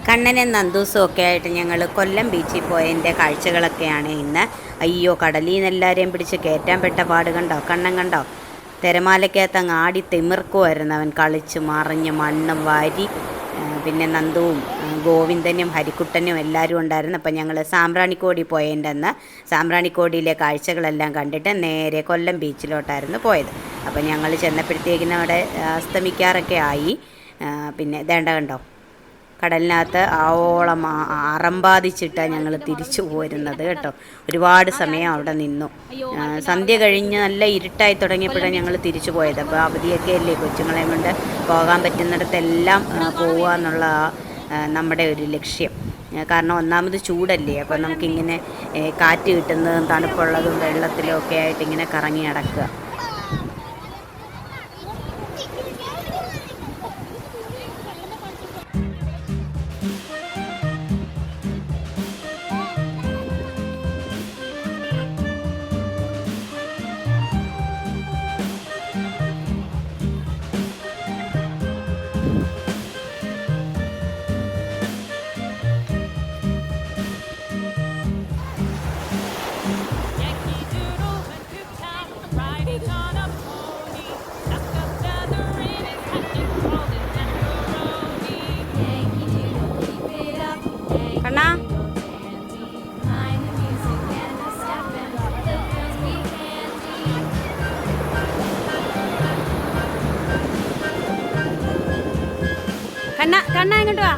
കണ്ണനും നന്ദൂസും ഒക്കെ ആയിട്ട് ഞങ്ങൾ കൊല്ലം ബീച്ചിൽ പോയതിൻ്റെ കാഴ്ചകളൊക്കെയാണ് ഇന്ന്. അയ്യോ, കടലിൽ നിന്ന് എല്ലാവരെയും പിടിച്ച് കയറ്റാൻ പെട്ട പാട് കണ്ടോ, കണ്ണൻ കണ്ടോ? തിരമാലക്കകത്ത് അങ്ങ് ആടി തിമിർക്കുമായിരുന്നു അവൻ, കളിച്ച് മറിഞ്ഞ് മണ്ണും വാരി. പിന്നെ നന്ദുവും ഗോവിന്ദനും ഹരിക്കുട്ടനും എല്ലാവരും ഉണ്ടായിരുന്നു. അപ്പം ഞങ്ങൾ സാമ്പ്രാണിക്കോടി പോയതിൻ്റെ അന്ന് സാമ്പ്രാണിക്കോടിയിലെ കാഴ്ചകളെല്ലാം കണ്ടിട്ട് നേരെ കൊല്ലം ബീച്ചിലോട്ടായിരുന്നു പോയത്. അപ്പം ഞങ്ങൾ ചെന്നപ്പോഴത്തേക്കിനും അവിടെ അസ്തമിക്കാറൊക്കെ ആയി. പിന്നെ ദേണ്ട കണ്ടോ, കടലിനകത്ത് ആവോളം അറമ്പാദിച്ചിട്ടാണ് ഞങ്ങൾ തിരിച്ചു പോരുന്നത് കേട്ടോ. ഒരുപാട് സമയം അവിടെ നിന്നു. സന്ധ്യ കഴിഞ്ഞ് നല്ല ഇരുട്ടായി തുടങ്ങിയപ്പോഴാണ് ഞങ്ങൾ തിരിച്ചു പോയത്. അപ്പോൾ അവധിയൊക്കെ അല്ലേ, കൊച്ചുങ്ങളെ കൊണ്ട് പോകാൻ പറ്റുന്നിടത്തെല്ലാം പോവുക എന്നുള്ള നമ്മുടെ ഒരു ലക്ഷ്യം. കാരണം ഒന്നാമത് ചൂടല്ലേ, അപ്പോൾ നമുക്കിങ്ങനെ കാറ്റ് കിട്ടുന്നതും തണുപ്പുള്ളതും വെള്ളത്തിലും ഒക്കെ ആയിട്ട് ഇങ്ങനെ കറങ്ങി നടക്കുക. കണ്ണാ, കണ്ണ ഇങ്ങോട്ട് വാ.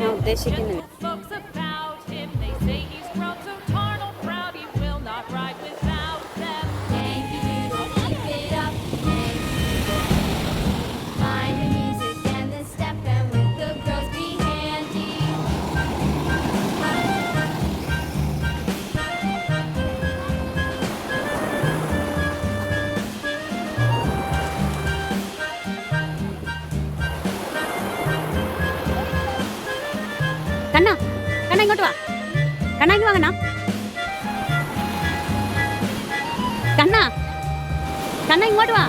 ഞാൻ ഉദ്ദേശിക്കുന്നത് കണ്ണ കണ്ണ ഇങ്ങോട്ട് വാ. കണ്ണ ഇങ്ങ് വാ. കണ്ണ കണ്ണ ഇങ്ങോട്ട് വാ.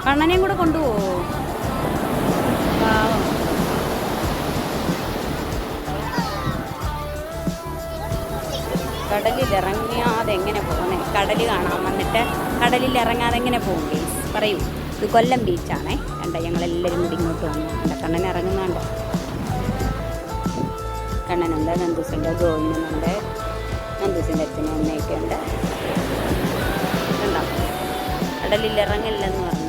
കണ്ണനെയും കൂടെ കൊണ്ടുപോവോ? കടലിൽ ഇറങ്ങാതെ എങ്ങനെ പോകുന്നേ? കടൽ കാണാൻ വന്നിട്ട് കടലിൽ ഇറങ്ങാതെ എങ്ങനെ പോകും പ്ലീസ് പറയൂ. ഇത് കൊല്ലം ബീച്ചാണേ. കണ്ട, ഞങ്ങളെല്ലാവരും കൂടി ഇങ്ങോട്ട് വന്നു. കണ്ട, കണ്ണൻ ഇറങ്ങുന്നുണ്ട്. കണ്ണനുണ്ട്, നന്ദൂസുണ്ട്, ഗോവിന്ദനുണ്ട്, നന്ദൂസിൻ്റെ അച്ഛനും അമ്മയൊക്കെ ഉണ്ട്. കണ്ടോ, കടലിൽ ഇറങ്ങില്ലെന്ന് പറഞ്ഞാണ്.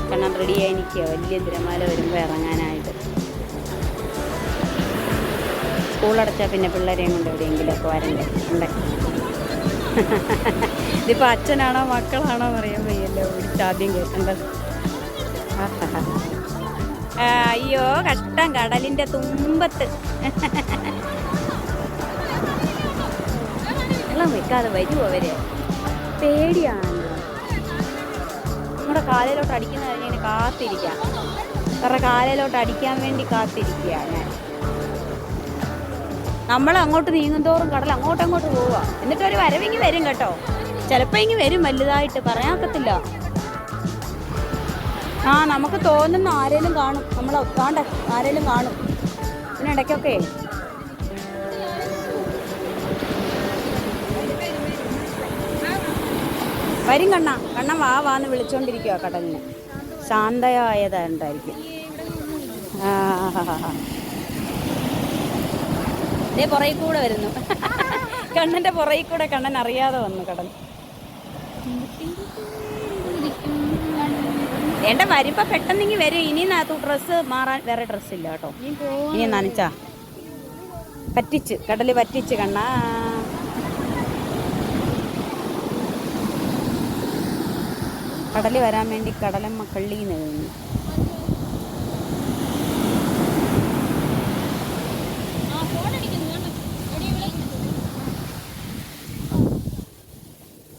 കണ്ണൻ റെഡിയായി നിൽക്കുക വലിയ തിരമാല വരുമ്പോൾ ഇറങ്ങാനായിട്ട്. സ്കൂളടച്ചാൽ പിന്നെ പിള്ളേരെയും കൊണ്ട് എവിടെയെങ്കിലുമൊക്കെ വരണ്ടേ ഉണ്ട്. ഇതിപ്പോൾ അച്ഛനാണോ മക്കളാണോ അറിയാൻ വയ്യല്ലോ. വിളിച്ചാദ്യം കേൾക്കേണ്ടത്. അയ്യോ കഷ്ടം, കടലിൻ്റെ തുമ്പത്ത് വെള്ളം വെക്കാതെ വരുമോ അവര്? പേടിയാണല്ലോ. നമ്മുടെ കാലിലോട്ട് അടിക്കുന്ന കഴിഞ്ഞാൽ കാത്തിരിക്കാം, അവരുടെ കാലിലോട്ട് അടിക്കാൻ വേണ്ടി കാത്തിരിക്കുക ഞാൻ. നമ്മൾ അങ്ങോട്ട് നീങ്ങുന്തോറും കടൽ അങ്ങോട്ടങ്ങോട്ട് പോവുക. എന്നിട്ട് ഒരു വരവിങ്ങി വരും കേട്ടോ, ചിലപ്പോൾ ഇങ്ങി വരും വലുതായിട്ട്, പറയാക്കത്തില്ല. ആ നമുക്ക് തോന്നുന്ന ആരേലും കാണും, നമ്മളെ ഒത്താണ്ട് ആരേലും കാണും. ഇതിനിടയ്ക്കൊക്കെ വരും കണ്ണൻ വാന്ന് വിളിച്ചോണ്ടിരിക്കുക കടലിന്. ശാന്തയായതുണ്ടായിരിക്കും. ഇതേ പുറകിൽ കൂടെ വരുന്നു, കണ്ണൻ്റെ പുറകിൽ കൂടെ കണ്ണൻ അറിയാതെ വന്നു കടൽ. എൻ്റെ വരുമ്പോൾ പെട്ടെന്നെങ്കിൽ വരും. ഇനി ഡ്രസ്സ് മാറാൻ വേറെ ഡ്രസ്സില്ല കേട്ടോ. ഇനി നനച്ചാ പറ്റിച്ച്, കടൽ പറ്റിച്ച് കണ്ണാ. കടൽ വരാൻ വേണ്ടി കടലമ്മ കള്ളീന്ന് കഴിഞ്ഞു.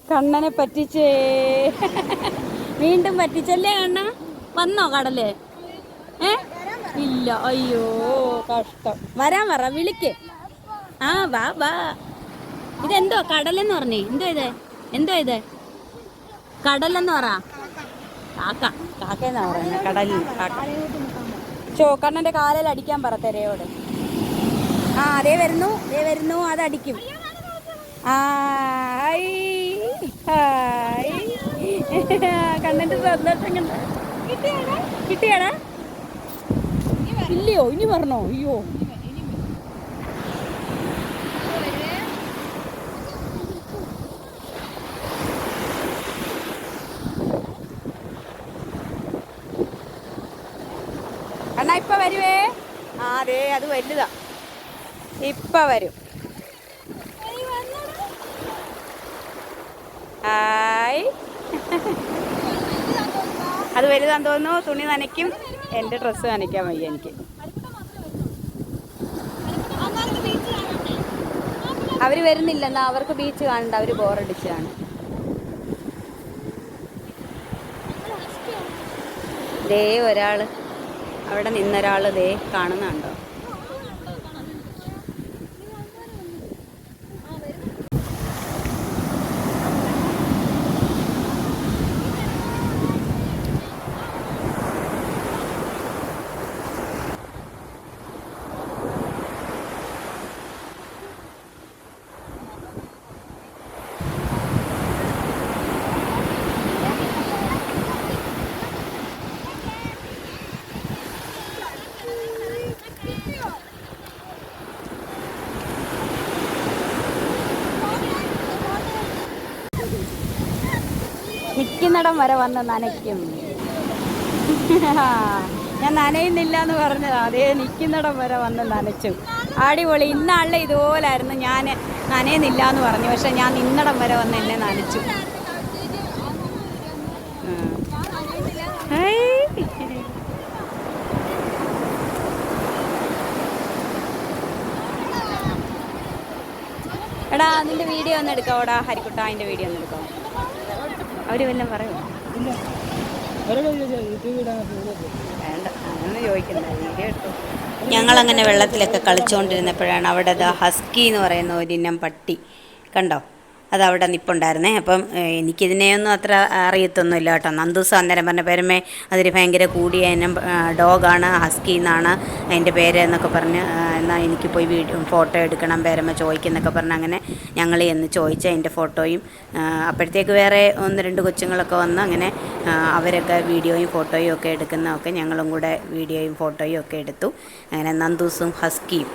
കണ്ണനെ പറ്റിച്ചേ, വീണ്ടും പറ്റിച്ചല്ലേ കണ്ണ. വന്നോ കടല്? ഇല്ല, അയ്യോ കഷ്ടം. വരാൻ പറ, വിളിക്ക്. ആ വാ വാ. ഇതെന്തോ കടലെന്ന് പറഞ്ഞേ? എന്തോ ഇത് കടലെന്ന് പറ. കാക്കയെന്നാ പറയുന്നത്, കടലിൽ കാക്ക. കണ്ണൻ്റെ കാലിൽ അടിക്കാൻ പറ തെരയോട്. ആ അതേ വരുന്നു, അതടിക്കും. കണ്ണൻ്റെ സന്തോഷം കണ്ട. കിട്ടിയാടാ? ഇല്ലയോ? ഇനി പറഞ്ഞോ? അയ്യോ അണ്ണാ ഇപ്പൊ വരുവേ. ആ അതെ, അത് വലുതാ, ഇപ്പൊ വരും. ഹായ്. അത് വലുതാന്ന് തോന്നുന്നു. തുണി നനയ്ക്കും, എൻ്റെ ഡ്രസ്സ് നനയ്ക്കാൻ വയ്യ എനിക്ക്. അവർ വരുന്നില്ല, എന്നാ അവർക്ക് ബീച്ച് കാണണ്ട, അവർ ബോറടിച്ചാണ്. ദേ ഒരാള് അവിടെ നിന്നൊരാള് ദേ കാണുന്നുണ്ടോ? നിൽക്കുന്നിടം വരെ വന്ന് നനയ്ക്കും. ഞാൻ നനയുന്നില്ല എന്ന് പറഞ്ഞത്, അതേ നിൽക്കുന്നിടം വരെ വന്ന് നനച്ചു. അടിപൊളി. ഇന്നാളിലെ ഇതുപോലായിരുന്നു. ഞാൻ നനയുന്നില്ല എന്ന് പറഞ്ഞു, പക്ഷെ ഞാൻ നിന്നിടം വരെ വന്ന് എന്നെ നനച്ചു. എടാ അതിൻ്റെ വീഡിയോ ഒന്ന് എടുക്കാവോടാ ഹരിക്കുട്ട, അതിൻ്റെ വീഡിയോ ഒന്ന് എടുക്കാവോ? അവർ വല്ലതും പറയുമോ? വേണ്ട, അങ്ങനെ ചോദിക്കുന്നത്. വീഡിയോ എടുത്തു. ഞങ്ങളങ്ങനെ വെള്ളത്തിലൊക്കെ കളിച്ചുകൊണ്ടിരുന്നപ്പോഴാണ് അവിടെ ഹസ്കി എന്ന് പറയുന്ന ഒരിനം പട്ടി കണ്ടോ, അതവിടെ നിൽപ്പുണ്ടായിരുന്നേ. അപ്പം എനിക്കിതിനെയൊന്നും അത്ര അറിയത്തൊന്നുമില്ല കേട്ടോ. നന്ദൂസ് അന്നേരം പറഞ്ഞ പേരമ്മേ അതൊരു ഭയങ്കര കൂടിയ ഇനം ഡോഗാണ്, ഹസ്കി എന്നാണ് അതിൻ്റെ പേര് എന്നൊക്കെ പറഞ്ഞ്, എന്നാൽ എനിക്ക് പോയി ഫോട്ടോ എടുക്കണം പേരമ്മ ചോദിക്കുന്നൊക്കെ പറഞ്ഞ് അങ്ങനെ ഞങ്ങൾ എന്ന് ചോദിച്ച അതിൻ്റെ ഫോട്ടോയും. അപ്പോഴത്തേക്ക് വേറെ 1-2 കൊച്ചുങ്ങളൊക്കെ വന്ന് അങ്ങനെ അവരൊക്കെ വീഡിയോയും ഫോട്ടോയും ഒക്കെ എടുക്കുന്നതൊക്കെ ഞങ്ങളും കൂടെ വീഡിയോയും ഫോട്ടോയും ഒക്കെ എടുത്തു. അങ്ങനെ നന്ദൂസും ഹസ്കിയും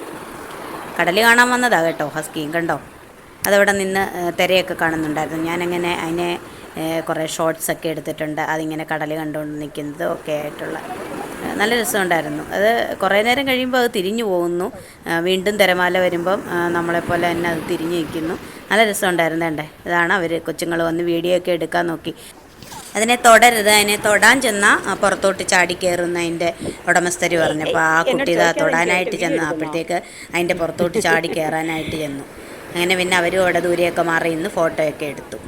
കടൽ കാണാൻ വന്നതാണ് കേട്ടോ. ഹസ്കിയും കണ്ടോ, അതവിടെ നിന്ന് തിരയൊക്കെ കാണുന്നുണ്ടായിരുന്നു. ഞാനങ്ങനെ അതിനെ കുറേ ഷോർട്സൊക്കെ എടുത്തിട്ടുണ്ട്. അതിങ്ങനെ കടൽ കണ്ടുകൊണ്ട് നിൽക്കുന്നതും ഒക്കെ ആയിട്ടുള്ള നല്ല രസമുണ്ടായിരുന്നു. അത് കുറേ നേരം കഴിയുമ്പോൾ അത് തിരിഞ്ഞു പോകുന്നു. വീണ്ടും തിരമാല വരുമ്പം നമ്മളെപ്പോലെ തന്നെ അത് തിരിഞ്ഞു നിൽക്കുന്നു. നല്ല രസമുണ്ടായിരുന്നു. ഇതാണ് അവർ കൊച്ചുങ്ങൾ വന്ന് വീഡിയോ ഒക്കെ എടുക്കാൻ നോക്കി. അതിനെ തൊടരുത്, അതിനെ തൊടാൻ ചെന്നാൽ പുറത്തോട്ട് ചാടി കയറുന്നതിൻ്റെ ഉടമസ്ഥർ പറഞ്ഞപ്പോൾ ആ കുട്ടി ഇതാ തൊടാനായിട്ട് ചെന്നു. അപ്പോഴത്തേക്ക് അതിൻ്റെ പുറത്തോട്ട് ചാടി കയറാനായിട്ട് ചെന്നു. അങ്ങനെ പിന്നെ അവരും അവിടെ ദൂരെയൊക്കെ മാറി നിന്ന് ഫോട്ടോയൊക്കെ എടുത്തു.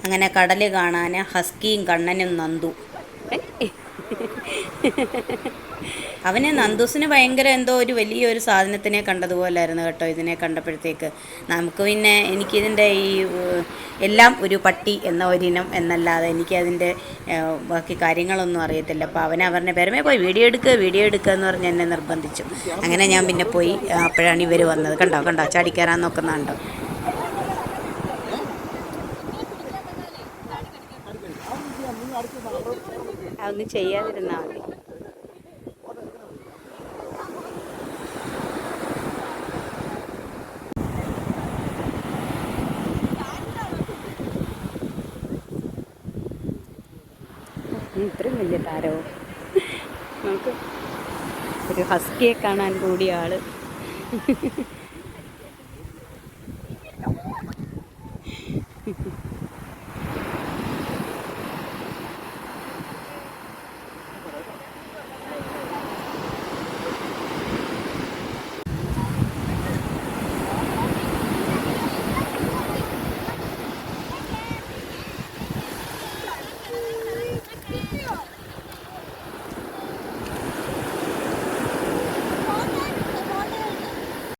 അങ്ങനെ കടൽ കാണാൻ ഹസ്കിയും കണ്ണനും നന്ദു. അവന് നന്ദൂസിന് ഭയങ്കര എന്തോ ഒരു വലിയൊരു സാധനത്തിനെ കണ്ടതുപോലായിരുന്നു കേട്ടോ ഇതിനെ കണ്ടപ്പോഴത്തേക്ക്. നമുക്ക് പിന്നെ എനിക്കിതിൻ്റെ ഈ എല്ലാം ഒരു പട്ടി എന്ന ഒരിനം എന്നല്ലാതെ എനിക്കതിൻ്റെ ബാക്കി കാര്യങ്ങളൊന്നും അറിയത്തില്ല. അപ്പോൾ അവനെ പേരമേ പോയി വീഡിയോ എടുക്കുക എന്ന് പറഞ്ഞ് എന്നെ നിർബന്ധിച്ചു. അങ്ങനെ ഞാൻ പിന്നെ പോയി. അപ്പോഴാണ് ഇവർ വന്നത്. കണ്ടോ ചാടിക്കയറാൻ നോക്കുന്നുണ്ടോ. അതൊന്നും ചെയ്യാതിരുന്നാൽ മതി. ഇത്രയും വലിയ താരവും നമുക്ക് ഒരു ഹസ്കിയെ കാണാൻ കൂടിയ ആള്.